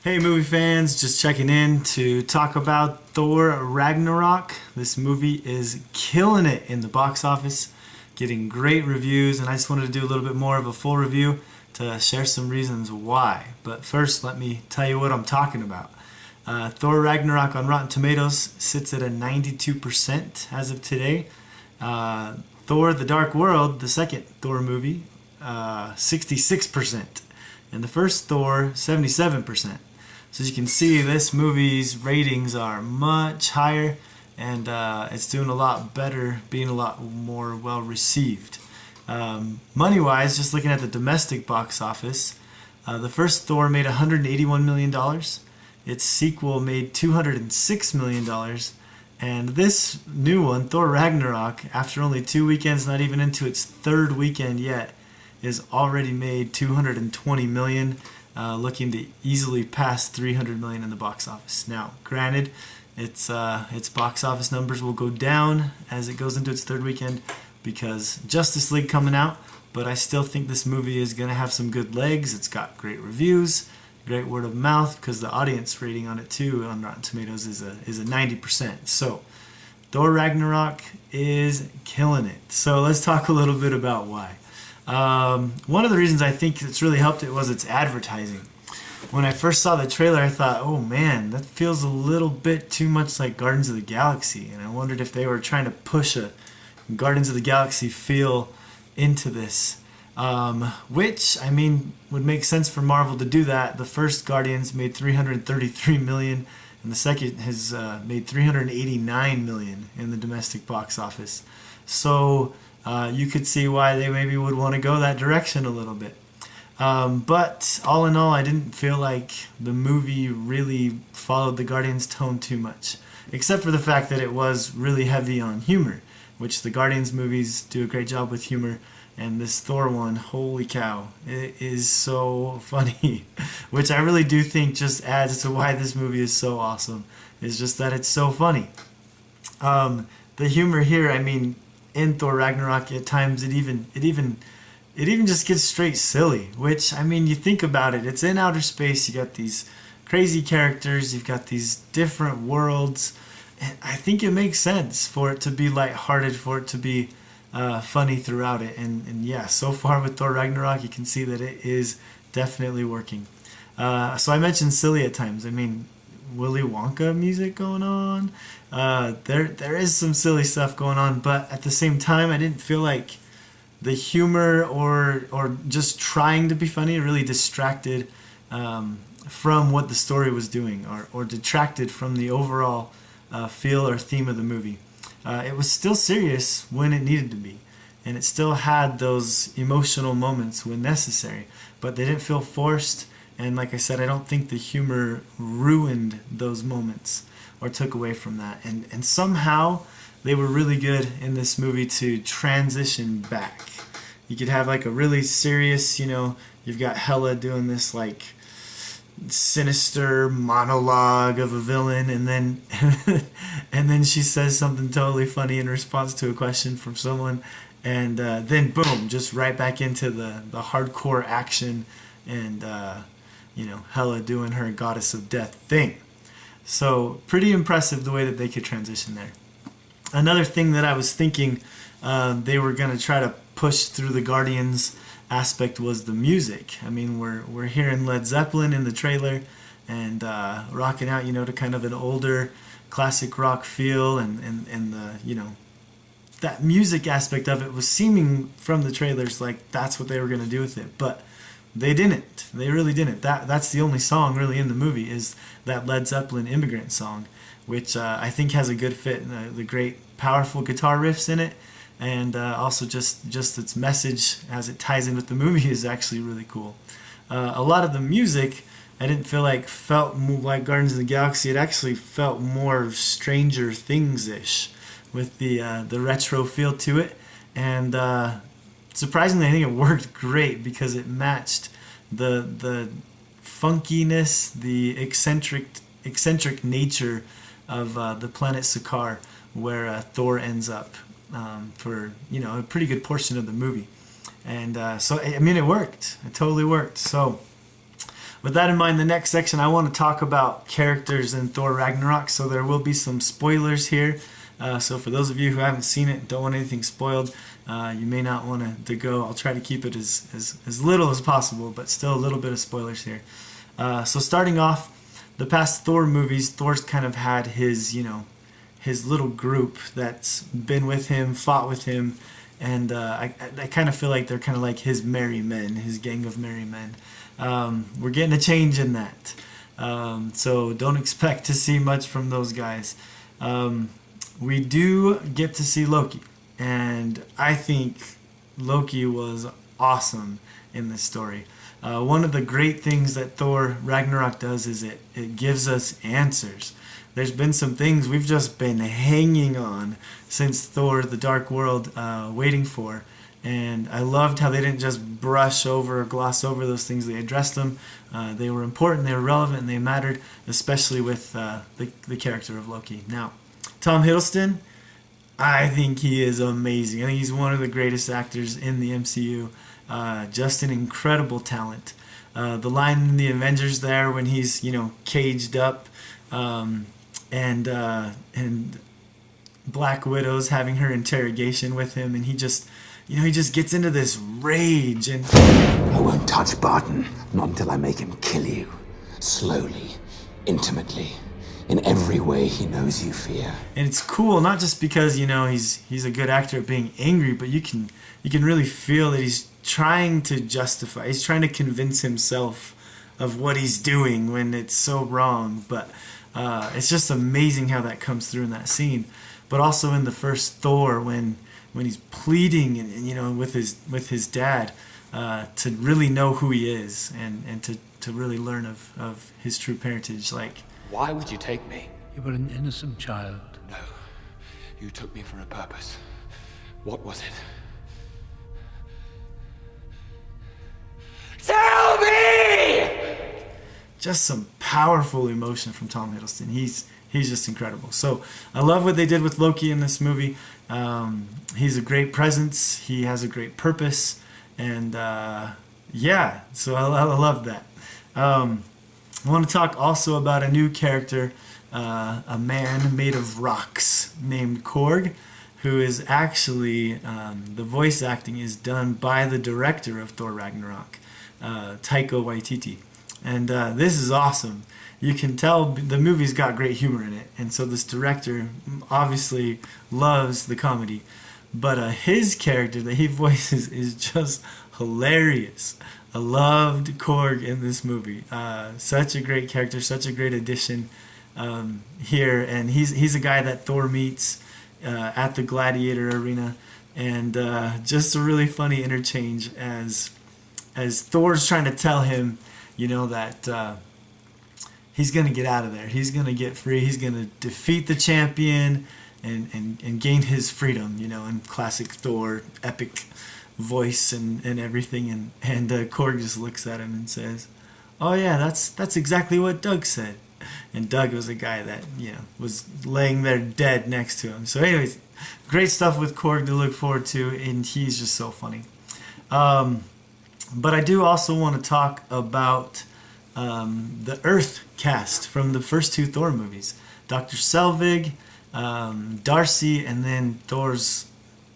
Hey movie fans, just checking in to talk about Thor Ragnarok. This movie is killing it in the box office, getting great reviews, and I just wanted to do a little bit more of a full review to share some reasons why. But first, let me tell you what I'm talking about. Thor Ragnarok on Rotten Tomatoes sits at a 92% as of today. Thor The Dark World, the second Thor movie, 66%. And the first Thor, 77%. So as you can see, this movie's ratings are much higher, and it's doing a lot better, being a lot more well received. Money-wise, just looking at the domestic box office, the first Thor made $181 million. Its sequel made $206 million. And this new one, Thor Ragnarok, after only 2 weekends, not even into its third weekend yet, is already made $220 million. Looking to easily pass $300 million in the box office. Now, granted, its box office numbers will go down as it goes into its third weekend because Justice League coming out, but I still think this movie is going to have some good legs. It's got great reviews, great word of mouth, because the audience rating on it too on Rotten Tomatoes is a 90%. So, Thor Ragnarok is killing it. So let's talk a little bit about why. One of the reasons I think it's really helped it was its advertising. When I first saw the trailer, I thought, oh man, that feels a little bit too much like Guardians of the Galaxy, and I wondered if they were trying to push a Guardians of the Galaxy feel into this, which, I mean, would make sense for Marvel to do that. The first Guardians made $333 million, and the second has made $389 million in the domestic box office. So you could see why they maybe would want to go that direction a little bit. But all in all, I didn't feel like the movie really followed the Guardians tone too much, except for the fact that it was really heavy on humor, which the Guardians movies do a great job with humor, and this Thor one, holy cow, it is so funny, which I really do think just adds to why this movie is so awesome, is just that it's so funny. The humor here, I mean, in Thor Ragnarok, at times it even just gets straight silly. Which, I mean, you think about it, it's in outer space. You got these crazy characters. You've got these different worlds, and I think it makes sense for it to be lighthearted, for it to be funny throughout it. And yeah, so far with Thor Ragnarok, you can see that it is definitely working. So I mentioned silly at times. I mean, Willy Wonka music going on. There is some silly stuff going on, but at the same time, I didn't feel like the humor or just trying to be funny really distracted from what the story was doing, or detracted from the overall feel or theme of the movie. It was still serious when it needed to be, and it still had those emotional moments when necessary, but they didn't feel forced. And like I said, I don't think the humor ruined those moments or took away from that. And somehow they were really good in this movie to transition back. You could have like a really serious, you've got Hela doing this like sinister monologue of a villain, and then and then she says something totally funny in response to a question from someone, and then boom, just right back into the hardcore action, and Hela doing her goddess of death thing. So pretty impressive the way that they could transition there. Another thing that I was thinking they were going to try to push through the Guardians aspect was the music. I mean, we're hearing Led Zeppelin in the trailer, and rocking out, to kind of an older classic rock feel, and the, that music aspect of it was seeming from the trailers like that's what they were going to do with it, but they didn't. They really didn't. That's the only song really in the movie, is that Led Zeppelin Immigrant song, which I think has a good fit. The great powerful guitar riffs in it, and also just its message as it ties in with the movie is actually really cool. A lot of the music I didn't feel like felt like Guardians of the Galaxy. It actually felt more Stranger Things-ish with the retro feel to it, and surprisingly, I think it worked great because it matched the funkiness, the eccentric nature of the planet Sakaar, where Thor ends up for a pretty good portion of the movie. And so I mean, it worked. It totally worked. So with that in mind, the next section I want to talk about characters in Thor Ragnarok, so there will be some spoilers here. So for those of you who haven't seen it, don't want anything spoiled, you may not want to go. I'll try to keep it as little as possible, but still a little bit of spoilers here. So starting off, the past Thor movies, Thor's kind of had his, his little group that's been with him, fought with him, and I kind of feel like they're kind of like his merry men, his gang of merry men. We're getting a change in that. So don't expect to see much from those guys. We do get to see Loki, and I think Loki was awesome in this story. One of the great things that Thor Ragnarok does is it gives us answers. There's been some things we've just been hanging on since Thor the Dark World, waiting for. And I loved how they didn't just brush over or gloss over those things. They addressed them. They were important, they were relevant, and they mattered, especially with the character of Loki. Now, Tom Hiddleston, I think he is amazing. I think he's one of the greatest actors in the MCU. Just an incredible talent. The line in the Avengers there when he's, caged up, and Black Widow's having her interrogation with him, and he just gets into this rage, and I won't touch Barton, not until I make him kill you. Slowly, intimately, in every way he knows you fear. And it's cool, not just because, he's a good actor at being angry, but you can really feel that he's trying to justify, he's trying to convince himself of what he's doing when it's so wrong. But it's just amazing how that comes through in that scene. But also in the first Thor, when he's pleading and with his dad, to really know who he is, and to really learn of his true parentage. Like, why would you take me? You were an innocent child. No, you took me for a purpose. What was it? Tell me! Just some powerful emotion from Tom Hiddleston. He's just incredible. So I love what they did with Loki in this movie. He's a great presence. He has a great purpose, and so I love that. I want to talk also about a new character, a man made of rocks named Korg, who is actually, the voice acting is done by the director of Thor Ragnarok, Taika Waititi. And this is awesome. You can tell the movie's got great humor in it, and so this director obviously loves the comedy. But his character that he voices is just hilarious. I loved Korg in this movie. Such a great character, such a great addition here. And he's a guy that Thor meets at the Gladiator Arena, and just a really funny interchange as Thor's trying to tell him, that he's going to get out of there. He's going to get free. He's going to defeat the champion and gain his freedom, in classic Thor epic voice and everything. And Korg just looks at him and says, "Oh yeah, that's exactly what Doug said." And Doug was a guy that, was laying there dead next to him. So anyways, great stuff with Korg to look forward to, and he's just so funny. But I do also want to talk about the Earth cast from the first two Thor movies. Dr. Selvig, Darcy, and then Thor's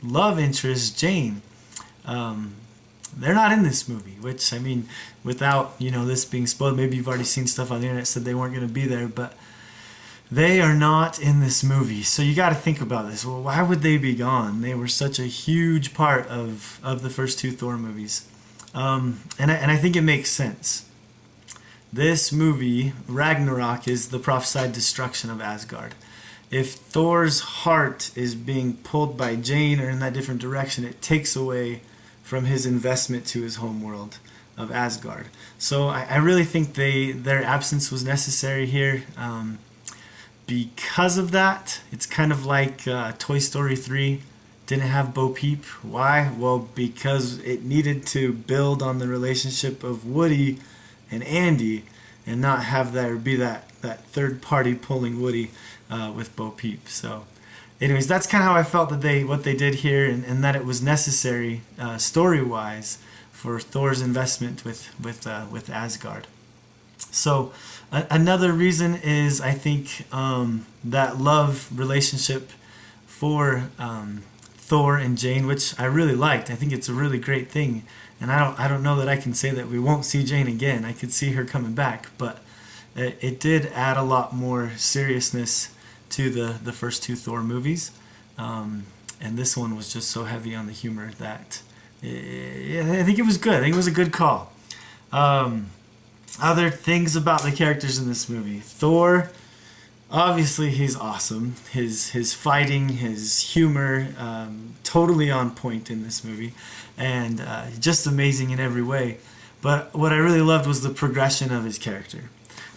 love interest, Jane. They're not in this movie, which, without, this being spoiled, maybe you've already seen stuff on the internet said they weren't going to be there, but they are not in this movie. So you got to think about this. Well, why would they be gone? They were such a huge part of the first two Thor movies. And I think it makes sense. This movie, Ragnarok, is the prophesied destruction of Asgard. If Thor's heart is being pulled by Jane or in that different direction, it takes away from his investment to his homeworld of Asgard. So I really think their absence was necessary here. Because of that, it's kind of like Toy Story 3 didn't have Bo Peep. Why? Well, because it needed to build on the relationship of Woody and Andy and not have there be that third party pulling Woody with Bo Peep. So anyways, that's kind of how I felt that what they did here, and that it was necessary story-wise for Thor's investment with Asgard. So another reason is, I think, that love relationship for Thor and Jane, which I really liked. I think it's a really great thing, and I don't know that I can say that we won't see Jane again. I could see her coming back, but it did add a lot more seriousness to the first two Thor movies, and this one was just so heavy on the humor that I think it was good. I think it was a good call. Other things about the characters in this movie. Thor, obviously he's awesome. His fighting, his humor, totally on point in this movie, and just amazing in every way. But what I really loved was the progression of his character.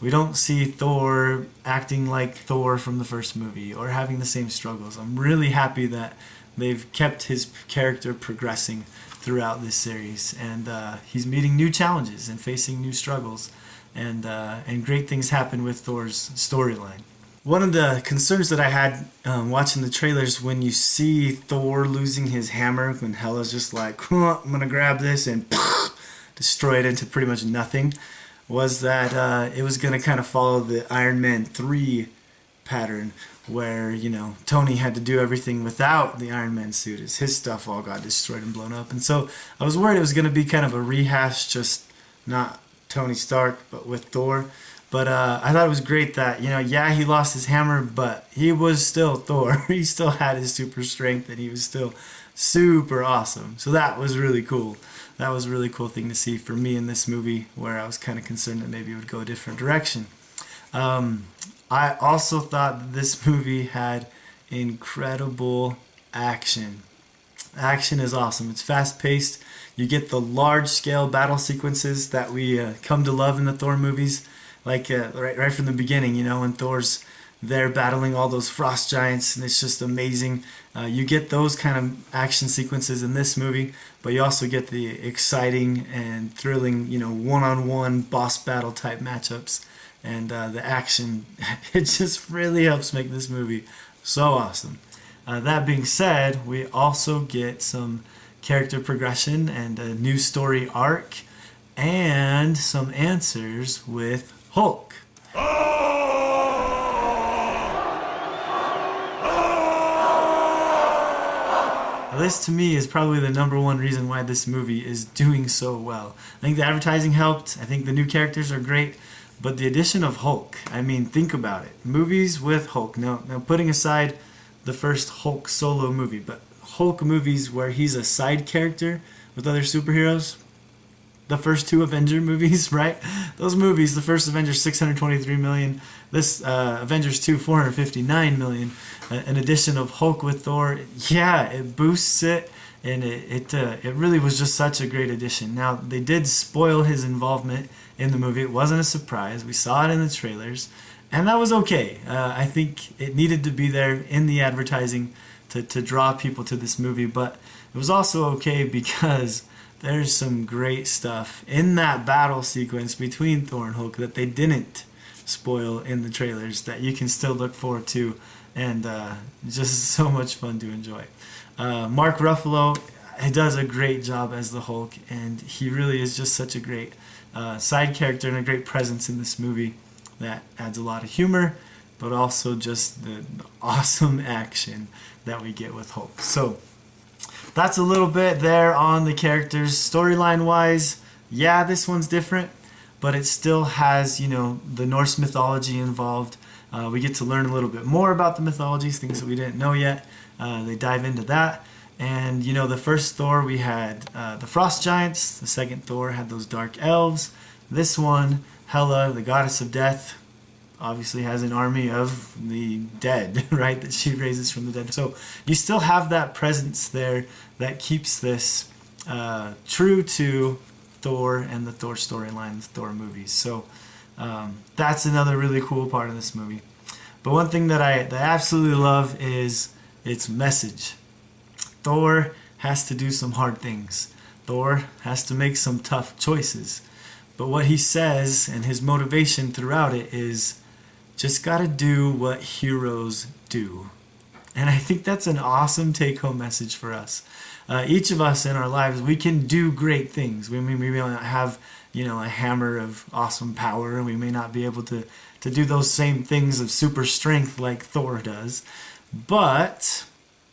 We don't see Thor acting like Thor from the first movie or having the same struggles. I'm really happy that they've kept his character progressing throughout this series, and he's meeting new challenges and facing new struggles, and great things happen with Thor's storyline. One of the concerns that I had watching the trailers, when you see Thor losing his hammer, when Hela's just like, I'm gonna grab this and destroy it into pretty much nothing, was that it was gonna kind of follow the Iron Man 3 pattern, where, you know, Tony had to do everything without the Iron Man suit, as his stuff all got destroyed and blown up. And so I was worried it was going to be kind of a rehash, just not Tony Stark, but with Thor. But I thought it was great that, you know, yeah, he lost his hammer, but he was still Thor. He still had his super strength, and he was still super awesome. So that was really cool. That was a really cool thing to see for me in this movie, where I was kind of concerned that maybe it would go a different direction. I also thought that this movie had incredible action. Action is awesome. It's fast-paced. You get the large-scale battle sequences that we come to love in the Thor movies, like right from the beginning, you know, when Thor's there battling all those frost giants, and it's just amazing. You get those kind of action sequences in this movie, but you also get the exciting and thrilling, you know, one-on-one boss battle type matchups. And the action, it just really helps make this movie so awesome. That being said, we also get some character progression and a new story arc, and some answers with Hulk. This to me is probably the number one reason why this movie is doing so well. I think the advertising helped. I think the new characters are great. But the addition of Hulk, I mean, think about it. Movies with Hulk. Now putting aside the first Hulk solo movie, but Hulk movies where he's a side character with other superheroes. The first two Avenger movies, right? Those movies, the first Avengers, 623 million. This Avengers 2, 459 million. An addition of Hulk with Thor, yeah, it boosts it. And it really was just such a great addition. Now, they did spoil his involvement in the movie. It wasn't a surprise. We saw it in the trailers, and that was okay. I think it needed to be there in the advertising to draw people to this movie, but it was also okay because there's some great stuff in that battle sequence between Thor and Hulk that they didn't spoil in the trailers that you can still look forward to, and just so much fun to enjoy. Mark Ruffalo, he does a great job as the Hulk, and he really is just such a great side character and a great presence in this movie that adds a lot of humor, but also just the awesome action that we get with Hulk. So that's a little bit there on the characters. Storyline wise, yeah, this one's different, but it still has, you know, the Norse mythology involved. We get to learn a little bit more about the mythologies, things that we didn't know yet. They dive into that. And, you know, the first Thor, we had the frost giants. The second Thor had those dark elves. This one, Hela, the goddess of death, obviously has an army of the dead, right, that she raises from the dead. So you still have that presence there that keeps this true to Thor and the Thor storyline, the Thor movies. So that's another really cool part of this movie. But one thing that I absolutely love is its message. Thor has to do some hard things. Thor has to make some tough choices. But what he says and his motivation throughout it is just gotta do what heroes do. And I think that's an awesome take-home message for us. Each of us in our lives, we can do great things. We may not have, a hammer of awesome power, and we may not be able to do those same things of super strength like Thor does, but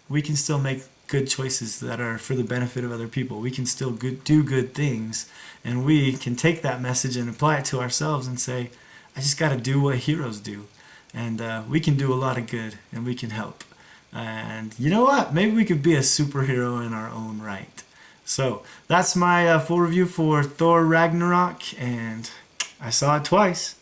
we can still make good choices that are for the benefit of other people. We can still do good things, and we can take that message and apply it to ourselves and say, I just got to do what heroes do, and we can do a lot of good, and we can help. And you know what? Maybe we could be a superhero in our own right. So that's my full review for Thor Ragnarok, and I saw it twice.